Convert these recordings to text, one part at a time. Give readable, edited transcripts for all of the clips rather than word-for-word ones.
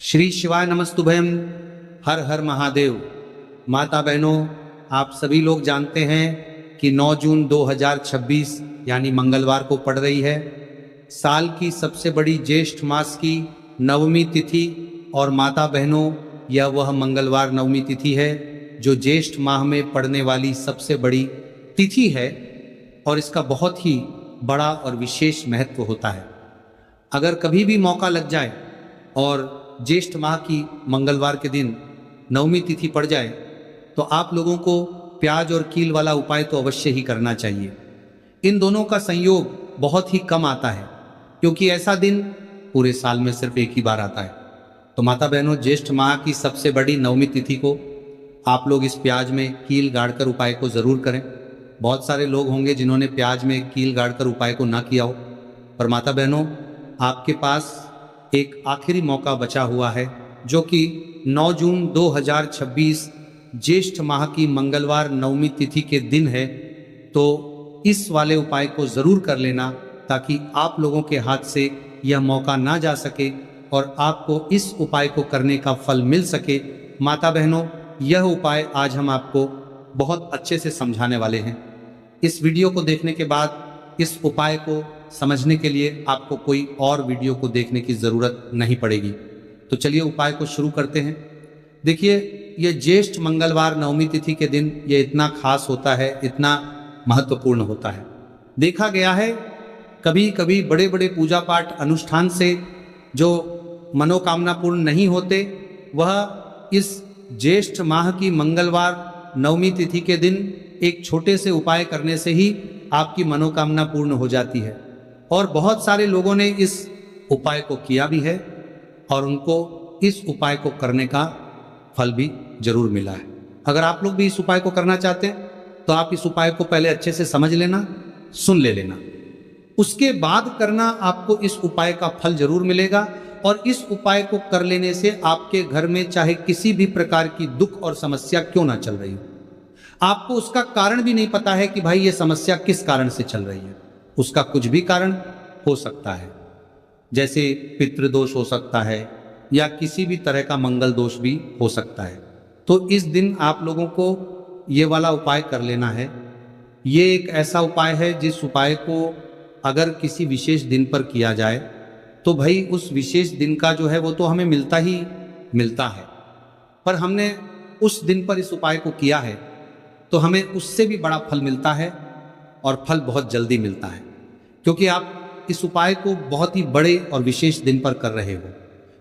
श्री शिवाय नमस्तुभयम। हर हर महादेव। माता बहनों, आप सभी लोग जानते हैं कि 9 जून 2026 यानी मंगलवार को पड़ रही है साल की सबसे बड़ी ज्येष्ठ मास की नवमी तिथि। और माता बहनों, यह वह मंगलवार नवमी तिथि है जो ज्येष्ठ माह में पड़ने वाली सबसे बड़ी तिथि है और इसका बहुत ही बड़ा और विशेष महत्व होता है। अगर कभी भी मौका लग जाए और ज्येष्ठ माह की मंगलवार के दिन नवमी तिथि पड़ जाए तो आप लोगों को प्याज और कील वाला उपाय तो अवश्य ही करना चाहिए। इन दोनों का संयोग बहुत ही कम आता है क्योंकि ऐसा दिन पूरे साल में सिर्फ एक ही बार आता है। तो माता बहनों, ज्येष्ठ माह की सबसे बड़ी नवमी तिथि को आप लोग इस प्याज में कील गाड़कर उपाय को ज़रूर करें। बहुत सारे लोग होंगे जिन्होंने प्याज में कील गाड़कर उपाय को ना किया हो, पर माता बहनों, आपके पास एक आखिरी मौका बचा हुआ है जो कि 9 जून 2026 ज्येष्ठ माह की मंगलवार नवमी तिथि के दिन है। तो इस वाले उपाय को ज़रूर कर लेना ताकि आप लोगों के हाथ से यह मौका ना जा सके और आपको इस उपाय को करने का फल मिल सके। माता बहनों, यह उपाय आज हम आपको बहुत अच्छे से समझाने वाले हैं। इस वीडियो को देखने के बाद इस उपाय को समझने के लिए आपको कोई और वीडियो को देखने की ज़रूरत नहीं पड़ेगी। तो चलिए उपाय को शुरू करते हैं। देखिए, यह ज्येष्ठ मंगलवार नवमी तिथि के दिन ये इतना खास होता है, इतना महत्वपूर्ण होता है। देखा गया है कभी कभी बड़े बड़े पूजा पाठ अनुष्ठान से जो मनोकामना पूर्ण नहीं होते, वह इस ज्येष्ठ माह की मंगलवार नवमी तिथि के दिन एक छोटे से उपाय करने से ही आपकी मनोकामना पूर्ण हो जाती है। और बहुत सारे लोगों ने इस उपाय को किया भी है और उनको इस उपाय को करने का फल भी जरूर मिला है। अगर आप लोग भी इस उपाय को करना चाहते हैं तो आप इस उपाय को पहले अच्छे से समझ लेना, सुन ले लेना, उसके बाद करना। आपको इस उपाय का फल जरूर मिलेगा और इस उपाय को कर लेने से आपके घर में चाहे किसी भी प्रकार की दुख और समस्या क्यों ना चल रही हो, आपको उसका कारण भी नहीं पता है कि भाई ये समस्या किस कारण से चल रही है। उसका कुछ भी कारण हो सकता है, जैसे पितृदोष हो सकता है या किसी भी तरह का मंगल दोष भी हो सकता है। तो इस दिन आप लोगों को ये वाला उपाय कर लेना है। ये एक ऐसा उपाय है जिस उपाय को अगर किसी विशेष दिन पर किया जाए तो भाई उस विशेष दिन का जो है वो तो हमें मिलता ही मिलता है, पर हमने उस दिन पर इस उपाय को किया है तो हमें उससे भी बड़ा फल मिलता है और फल बहुत जल्दी मिलता है क्योंकि आप इस उपाय को बहुत ही बड़े और विशेष दिन पर कर रहे हो।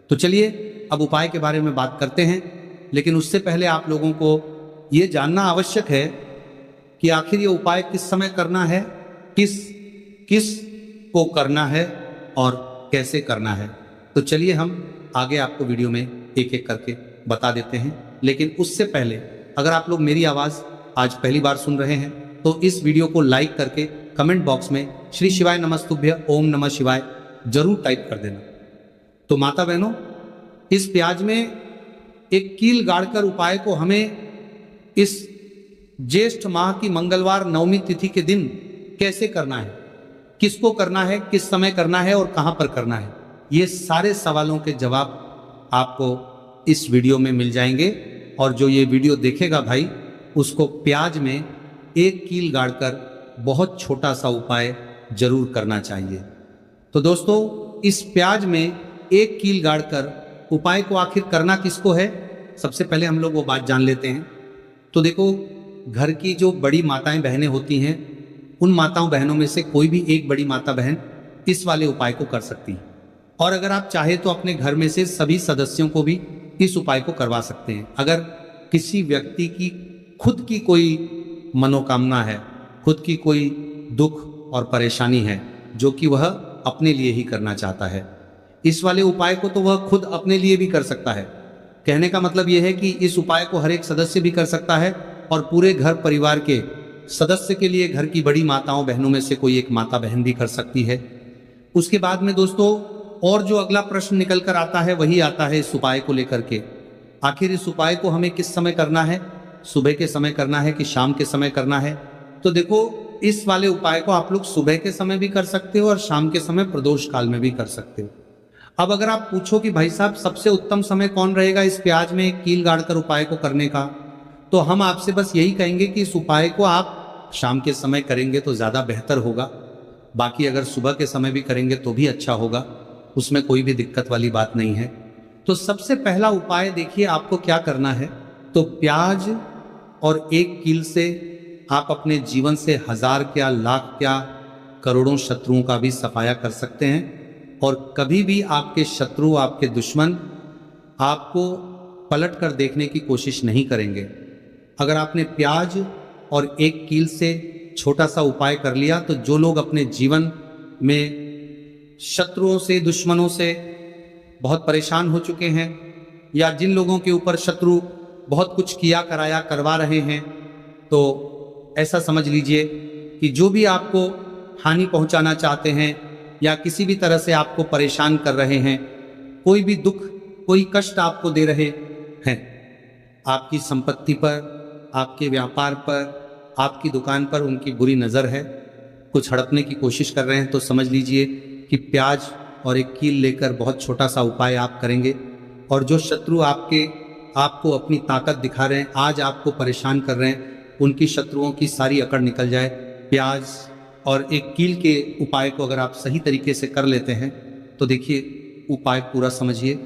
तो चलिए अब उपाय के बारे में बात करते हैं, लेकिन उससे पहले आप लोगों को ये जानना आवश्यक है कि आखिर ये उपाय किस समय करना है, किस को करना है और कैसे करना है। तो चलिए हम आगे आपको वीडियो में एक एक करके बता देते हैं। लेकिन उससे पहले अगर आप लोग मेरी आवाज़ आज पहली बार सुन रहे हैं तो इस वीडियो को लाइक करके कमेंट बॉक्स में श्री शिवाय नमस्तुभ्य ओम नमः शिवाय जरूर टाइप कर देना। तो माता बहनों, इस प्याज में एक कील गाड़कर उपाय को हमें इस ज्येष्ठ माह की मंगलवार नवमी तिथि के दिन कैसे करना है, किसको करना है, किस समय करना है और कहां पर करना है, ये सारे सवालों के जवाब आपको इस वीडियो में मिल जाएंगे। और जो ये वीडियो देखेगा भाई, उसको प्याज में एक कील गाड़कर बहुत छोटा सा उपाय जरूर करना चाहिए। तो दोस्तों, इस प्याज में एक कील गाड़कर उपाय को आखिर करना किसको है, सबसे पहले हम लोग वो बात जान लेते हैं। तो देखो, घर की जो बड़ी माताएं बहनें होती हैं, उन माताओं बहनों में से कोई भी एक बड़ी माता बहन इस वाले उपाय को कर सकती है। और अगर आप चाहे तो अपने घर में से सभी सदस्यों को भी इस उपाय को करवा सकते हैं। अगर किसी व्यक्ति की खुद की कोई मनोकामना है, खुद की कोई दुख और परेशानी है जो कि वह अपने लिए ही करना चाहता है, इस वाले उपाय को तो वह खुद अपने लिए भी कर सकता है। कहने का मतलब यह है कि इस उपाय को हर एक सदस्य भी कर सकता है और पूरे घर परिवार के सदस्य के लिए घर की बड़ी माताओं बहनों में से कोई एक माता बहन भी कर सकती है। उसके बाद में दोस्तों, और जो अगला प्रश्न निकल कर आता है वही आता है इस उपाय को लेकर के। आखिर इस उपाय को हमें किस समय करना है, सुबह के समय करना है कि शाम के समय करना है। तो देखो, इस वाले उपाय को आप लोग सुबह के समय भी कर सकते हो और शाम के समय प्रदोष काल में भी कर सकते हो। अब अगर आप पूछो कि भाई साहब सबसे उत्तम समय कौन रहेगा इस प्याज में कील गाड़कर उपाय को करने का, तो हम आपसे बस यही कहेंगे कि इस उपाय को आप शाम के समय करेंगे तो ज़्यादा बेहतर होगा। बाकी अगर सुबह के समय भी करेंगे तो भी अच्छा होगा, उसमें कोई भी दिक्कत वाली बात नहीं है। तो सबसे पहला उपाय देखिए आपको क्या करना है। तो प्याज और एक कील से आप अपने जीवन से हजार क्या, लाख क्या, करोड़ों शत्रुओं का भी सफाया कर सकते हैं। और कभी भी आपके शत्रु, आपके दुश्मन आपको पलट कर देखने की कोशिश नहीं करेंगे। अगर आपने प्याज और एक कील से छोटा सा उपाय कर लिया तो जो लोग अपने जीवन में शत्रुओं से, दुश्मनों से बहुत परेशान हो चुके हैं, या जिन लोगों के ऊपर शत्रु बहुत कुछ किया कराया करवा रहे हैं, तो ऐसा समझ लीजिए कि जो भी आपको हानि पहुंचाना चाहते हैं या किसी भी तरह से आपको परेशान कर रहे हैं, कोई भी दुख, कोई कष्ट आपको दे रहे हैं, आपकी संपत्ति पर, आपके व्यापार पर, आपकी दुकान पर उनकी बुरी नज़र है, कुछ हड़पने की कोशिश कर रहे हैं, तो समझ लीजिए कि प्याज और एक कील लेकर बहुत छोटा सा उपाय आप करेंगे। और जो शत्रु आपको अपनी ताकत दिखा रहे हैं, आज आपको परेशान कर रहे हैं, उनकी शत्रुओं की सारी अकड़ निकल जाए। प्याज और एक कील के उपाय को अगर आप सही तरीके से कर लेते हैं तो देखिए उपाय पूरा समझिए,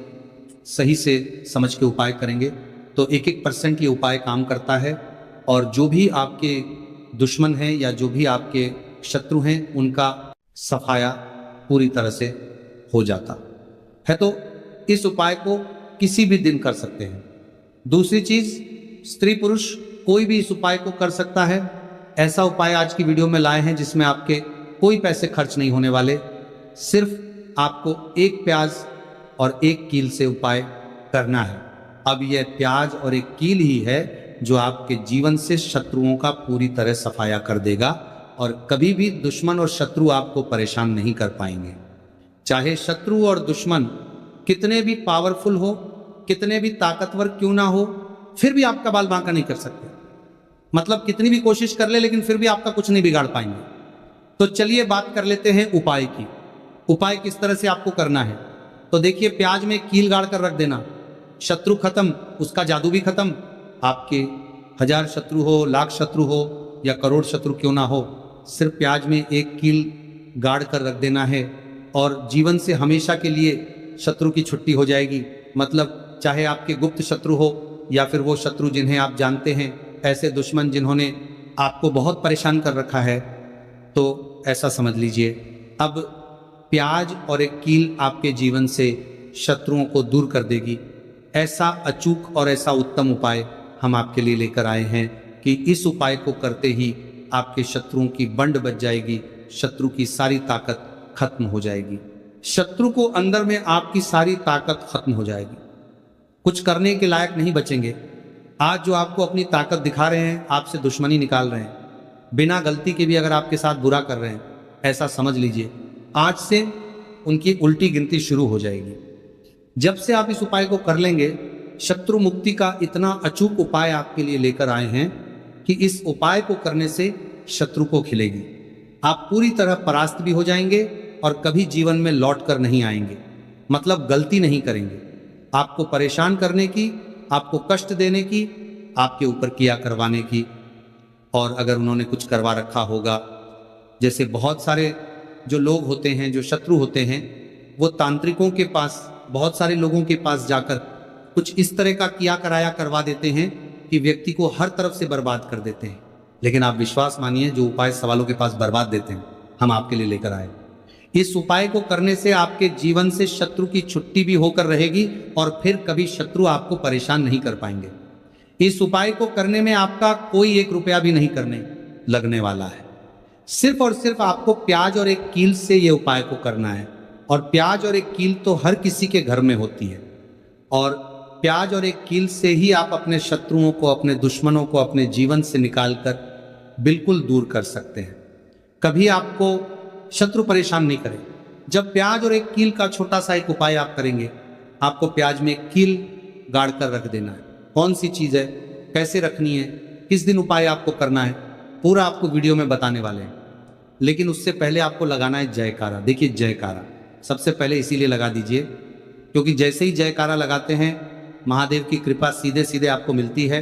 सही से समझ के उपाय करेंगे तो 1% ये उपाय काम करता है। और जो भी आपके दुश्मन हैं या जो भी आपके शत्रु हैं, उनका सफाया पूरी तरह से हो जाता है। तो इस उपाय को किसी भी दिन कर सकते हैं। दूसरी चीज, स्त्री पुरुष कोई भी इस उपाय को कर सकता है। ऐसा उपाय आज की वीडियो में लाए हैं जिसमें आपके कोई पैसे खर्च नहीं होने वाले, सिर्फ आपको एक प्याज और एक कील से उपाय करना है। अब यह प्याज और एक कील ही है जो आपके जीवन से शत्रुओं का पूरी तरह सफाया कर देगा और कभी भी दुश्मन और शत्रु आपको परेशान नहीं कर पाएंगे। चाहे शत्रु और दुश्मन कितने भी पावरफुल हो, कितने भी ताकतवर क्यों ना हो, फिर भी आपका बाल बांका नहीं कर सकते। मतलब कितनी भी कोशिश कर ले लेकिन फिर भी आपका कुछ नहीं बिगाड़ पाएंगे। तो चलिए बात कर लेते हैं उपाय की। उपाय किस तरह से आपको करना है। तो देखिए, प्याज में कील गाड़ कर रख देना, शत्रु खत्म, उसका जादू भी खत्म। आपके 1000 शत्रु हो, लाख शत्रु हो या करोड़ शत्रु क्यों ना हो, सिर्फ प्याज में एक कील गाड़ कर रख देना है और जीवन से हमेशा के लिए शत्रु की छुट्टी हो जाएगी। मतलब चाहे आपके गुप्त शत्रु हो या फिर वो शत्रु जिन्हें आप जानते हैं, ऐसे दुश्मन जिन्होंने आपको बहुत परेशान कर रखा है, तो ऐसा समझ लीजिए अब प्याज और एक कील आपके जीवन से शत्रुओं को दूर कर देगी। ऐसा अचूक और ऐसा उत्तम उपाय हम आपके लिए लेकर आए हैं कि इस उपाय को करते ही आपके शत्रुओं की बंड बच जाएगी, शत्रु की सारी ताकत खत्म हो जाएगी, शत्रु को अंदर में आपकी सारी ताकत खत्म हो जाएगी, कुछ करने के लायक नहीं बचेंगे। आज जो आपको अपनी ताकत दिखा रहे हैं, आपसे दुश्मनी निकाल रहे हैं, बिना गलती के भी अगर आपके साथ बुरा कर रहे हैं, ऐसा समझ लीजिए आज से उनकी उल्टी गिनती शुरू हो जाएगी। जब से आप इस उपाय को कर लेंगे, शत्रु मुक्ति का इतना अचूक उपाय आपके लिए लेकर आए हैं कि इस उपाय को करने से शत्रु को खिलेगी, आप पूरी तरह परास्त भी हो जाएंगे और कभी जीवन में लौट कर नहीं आएंगे। मतलब गलती नहीं करेंगे, आपको परेशान करने की, आपको कष्ट देने की, आपके ऊपर किया करवाने की। और अगर उन्होंने कुछ करवा रखा होगा, जैसे बहुत सारे जो लोग होते हैं, जो शत्रु होते हैं, वो तांत्रिकों के पास, बहुत सारे लोगों के पास जाकर कुछ इस तरह का किया कराया करवा देते हैं कि व्यक्ति को हर तरफ से बर्बाद कर देते हैं। लेकिन आप विश्वास मानिए, जो उपाय सवालों के पास बर्बाद देते हैं, हम आपके लिए लेकर आए। इस उपाय को करने से आपके जीवन से शत्रु की छुट्टी भी होकर रहेगी और फिर कभी शत्रु आपको परेशान नहीं कर पाएंगे। इस उपाय को करने में आपका कोई 1 रुपया भी नहीं करने लगने वाला है। सिर्फ और सिर्फ आपको प्याज और एक कील से यह उपाय को करना है। और प्याज और एक कील तो हर किसी के घर में होती है, और प्याज और एक कील से ही आप अपने शत्रुओं को, अपने दुश्मनों को अपने जीवन से निकालकर बिल्कुल दूर कर सकते हैं। कभी आपको शत्रु परेशान नहीं करे। जब प्याज और एक कील का छोटा सा एक उपाय आप करेंगे, आपको प्याज में कील गाड़ कर रख देना है। कौन सी चीज़ है, कैसे रखनी है, किस दिन उपाय आपको करना है, पूरा आपको वीडियो में बताने वाले हैं। लेकिन उससे पहले आपको लगाना है जयकारा। देखिए जयकारा, सबसे पहले इसीलिए लगा दीजिए क्योंकि जैसे ही जयकारा लगाते हैं महादेव की कृपा सीधे सीधे आपको मिलती है।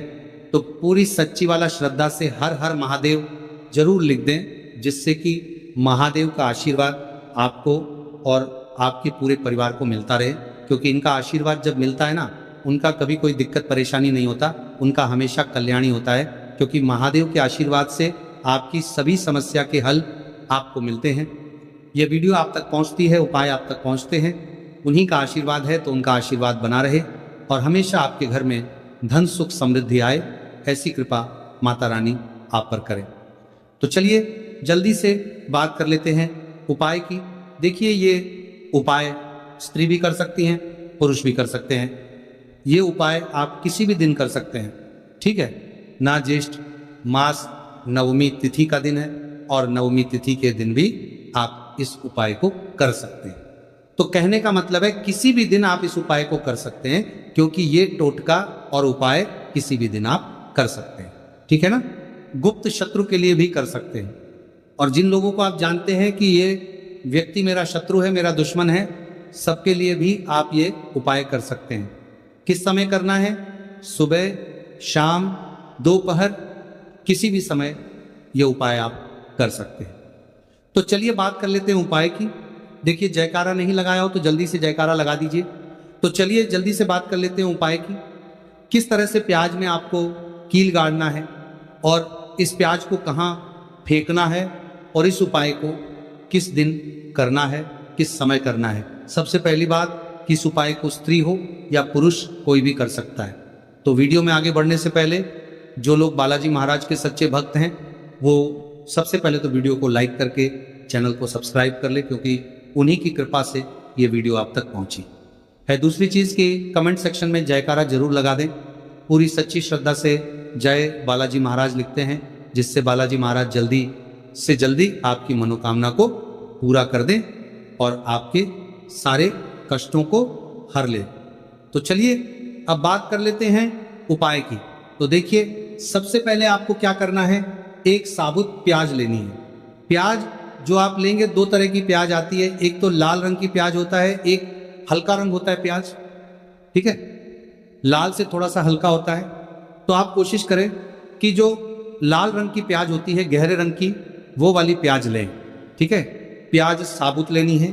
तो पूरी सच्ची वाला श्रद्धा से हर हर महादेव जरूर लिख दें, जिससे कि महादेव का आशीर्वाद आपको और आपके पूरे परिवार को मिलता रहे। क्योंकि इनका आशीर्वाद जब मिलता है ना, उनका कभी कोई दिक्कत परेशानी नहीं होता, उनका हमेशा कल्याण ही होता है। क्योंकि महादेव के आशीर्वाद से आपकी सभी समस्या के हल आपको मिलते हैं। यह वीडियो आप तक पहुंचती है, उपाय आप तक पहुंचते हैं, उन्हीं का आशीर्वाद है। तो उनका आशीर्वाद बना रहे और हमेशा आपके घर में धन सुख समृद्धि आए, ऐसी कृपा माता रानी आप पर करें। तो चलिए जल्दी से बात कर लेते हैं उपाय की। देखिए, ये उपाय स्त्री भी कर सकती हैं, पुरुष भी कर सकते हैं। ये उपाय आप किसी भी दिन कर सकते हैं, ठीक है ना। ज्येष्ठ मास नवमी तिथि का दिन है और नवमी तिथि के दिन भी आप इस उपाय को कर सकते हैं। तो कहने का मतलब है किसी भी दिन आप इस उपाय को कर सकते हैं, क्योंकि ये टोटका और उपाय किसी भी दिन आप कर सकते हैं, ठीक है ना। गुप्त शत्रु के लिए भी कर सकते हैं। और जिन लोगों को आप जानते हैं कि ये व्यक्ति मेरा शत्रु है, मेरा दुश्मन है, सबके लिए भी आप ये उपाय कर सकते हैं। किस समय करना है? सुबह, शाम, दोपहर, किसी भी समय ये उपाय आप कर सकते हैं। तो चलिए बात कर लेते हैं उपाय की। देखिए, जयकारा नहीं लगाया हो तो जल्दी से जयकारा लगा दीजिए। तो चलिए जल्दी से बात कर लेते हैं उपाय की। किस तरह से प्याज में आपको कील गाड़ना है और इस प्याज को कहाँ फेंकना है और इस उपाय को किस दिन करना है, किस समय करना है। सबसे पहली बात कि इस उपाय को स्त्री हो या पुरुष कोई भी कर सकता है। तो वीडियो में आगे बढ़ने से पहले जो लोग बालाजी महाराज के सच्चे भक्त हैं वो सबसे पहले तो वीडियो को लाइक करके चैनल को सब्सक्राइब कर ले, क्योंकि उन्हीं की कृपा से ये वीडियो आप तक पहुंची है। दूसरी चीज़ कि कमेंट सेक्शन में जयकारा जरूर लगा दें। पूरी सच्ची श्रद्धा से जय बालाजी महाराज लिखते हैं, जिससे बालाजी महाराज जल्दी से जल्दी आपकी मनोकामना को पूरा कर दें और आपके सारे कष्टों को हर ले। तो चलिए अब बात कर लेते हैं उपाय की। तो देखिए, सबसे पहले आपको क्या करना है, एक साबुत प्याज लेनी है। प्याज जो आप लेंगे, दो तरह की प्याज आती है। एक तो लाल रंग की प्याज होता है, एक हल्का रंग होता है प्याज, ठीक है। लाल से थोड़ा सा हल्का होता है। तो आप कोशिश करें कि जो लाल रंग की प्याज होती है, गहरे रंग की, वो वाली प्याज लें, ठीक है। प्याज साबुत लेनी है,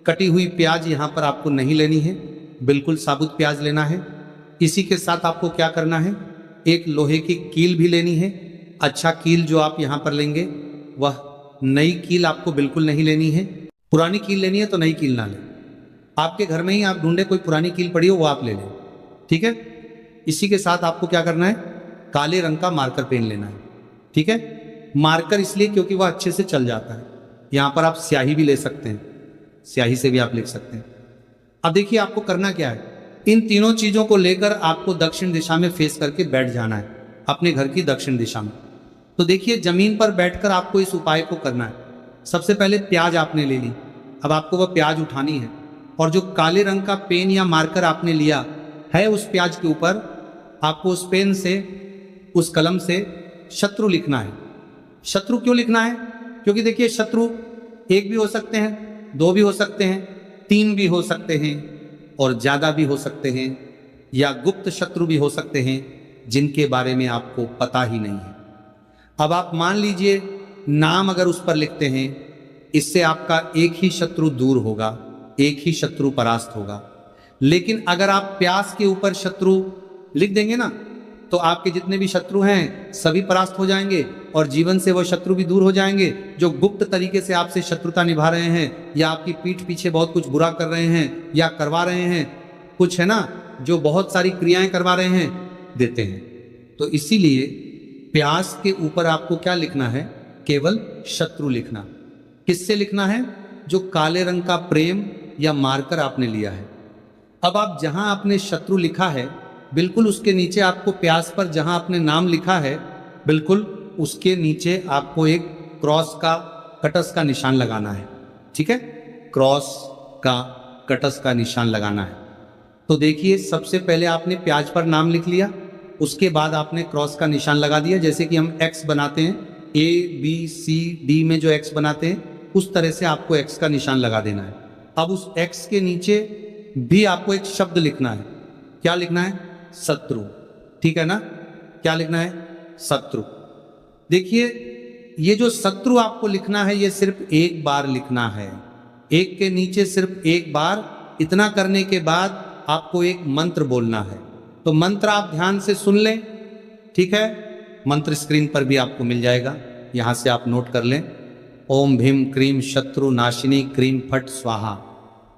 कटी हुई प्याज यहाँ पर आपको नहीं लेनी है, बिल्कुल साबुत प्याज लेना है। इसी के साथ आपको क्या करना है, एक लोहे की कील भी लेनी है। अच्छा कील जो आप यहाँ पर लेंगे वह नई कील आपको बिल्कुल नहीं लेनी है। पुरानी कील लेनी है तो नई कील ना लें। आपके घर में ही आप ढूंढे कोई पुरानी कील पड़ी हो, वो आप ले लें, ठीक है। इसी के साथ आपको क्या करना है, काले रंग का मार्कर पेन लेना है, ठीक है। मार्कर इसलिए क्योंकि वह अच्छे से चल जाता है। यहाँ पर आप स्याही भी ले सकते हैं, स्याही से भी आप लिख सकते हैं। अब देखिए आपको करना क्या है, इन तीनों चीजों को लेकर आपको दक्षिण दिशा में फेस करके बैठ जाना है, अपने घर की दक्षिण दिशा में। तो देखिए, जमीन पर बैठकर आपको इस उपाय को करना है। सबसे पहले प्याज आपने ले ली, अब आपको वह प्याज उठानी है और जो काले रंग का पेन या मार्कर आपने लिया है, उस प्याज के ऊपर आपको उस पेन से, उस कलम से शत्रु लिखना है। शत्रु क्यों लिखना है? क्योंकि देखिए, शत्रु एक भी हो सकते हैं, दो भी हो सकते हैं, तीन भी हो सकते हैं और ज्यादा भी हो सकते हैं, या गुप्त शत्रु भी हो सकते हैं जिनके बारे में आपको पता ही नहीं है। अब आप मान लीजिए नाम अगर उस पर लिखते हैं, इससे आपका एक ही शत्रु दूर होगा, एक ही शत्रु परास्त होगा। लेकिन अगर आप प्यास के ऊपर शत्रु लिख देंगे ना, तो आपके जितने भी शत्रु हैं सभी परास्त हो जाएंगे और जीवन से वो शत्रु भी दूर हो जाएंगे जो गुप्त तरीके से आपसे शत्रुता निभा रहे हैं, या आपकी पीठ पीछे बहुत कुछ बुरा कर रहे हैं या करवा रहे हैं, कुछ है ना, जो बहुत सारी क्रियाएं करवा रहे हैं, देते हैं। तो इसीलिए प्यास के ऊपर आपको क्या लिखना है, केवल शत्रु लिखना। किससे लिखना है? जो काले रंग का प्रेम या मार्कर आपने लिया है। अब आप जहां आपने शत्रु लिखा है, बिल्कुल उसके नीचे आपको प्यास पर जहां आपने नाम लिखा है, बिल्कुल उसके नीचे आपको एक क्रॉस का, कटस का निशान लगाना है, ठीक है। क्रॉस का, कटस का निशान लगाना है। तो देखिए, सबसे पहले आपने प्याज पर नाम लिख लिया, उसके बाद आपने क्रॉस का निशान लगा दिया। जैसे कि हम एक्स बनाते हैं, A B C D में जो एक्स बनाते हैं, उस तरह से आपको एक्स का निशान लगा देना है। अब उस x के नीचे भी आपको एक शब्द लिखना है। क्या लिखना है? शत्रु। ठीक है ना? क्या लिखना है? शत्रु। देखिए, ये जो शत्रु आपको लिखना है ये सिर्फ एक बार लिखना है, एक के नीचे सिर्फ एक बार। इतना करने के बाद आपको एक मंत्र बोलना है। तो मंत्र आप ध्यान से सुन लें, ठीक है? मंत्र स्क्रीन पर भी आपको मिल जाएगा, यहां से आप नोट कर लें। ओम भीम क्रीम शत्रु नाशिनी क्रीम फट स्वाहा।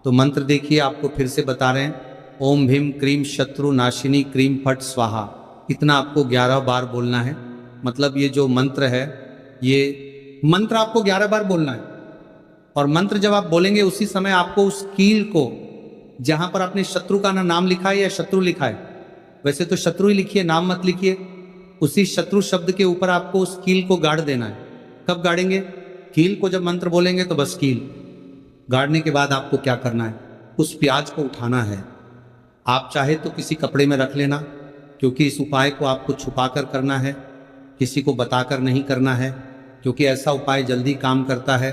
तो मंत्र देखिए, आपको फिर से बता रहे हैं, ओम भीम क्रीम शत्रु नाशिनी क्रीम फट स्वाहा। इतना आपको 11 बार बोलना है। मतलब ये जो मंत्र है, ये मंत्र आपको 11 बार बोलना है। और मंत्र जब आप बोलेंगे उसी समय आपको उस कील को, जहां पर आपने शत्रु का नाम लिखा है या शत्रु लिखा है, वैसे तो शत्रु ही लिखिए, नाम मत लिखिए, उसी शत्रु शब्द के ऊपर आपको उस कील को गाड़ देना है। कब गाड़ेंगे? कील को जब मंत्र बोलेंगे तो बस कील गाड़ने के बाद आपको क्या करना है? उस प्याज को उठाना है। आप चाहे तो किसी कपड़े में रख लेना, क्योंकि इस उपाय को आपको छुपा कर करना है, किसी को बताकर नहीं करना है, क्योंकि ऐसा उपाय जल्दी काम करता है।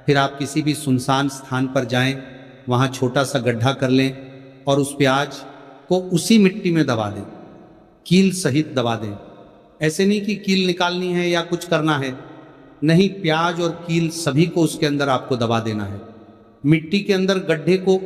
फिर आप किसी भी सुनसान स्थान पर जाएं, वहाँ छोटा सा गड्ढा कर लें और उस प्याज को उसी मिट्टी में दबा दें, कील सहित दबा दें। ऐसे नहीं कि कील निकालनी है या कुछ करना है, नहीं, प्याज और कील सभी को उसके अंदर आपको दबा देना है। मिट्टी के अंदर गड्ढे को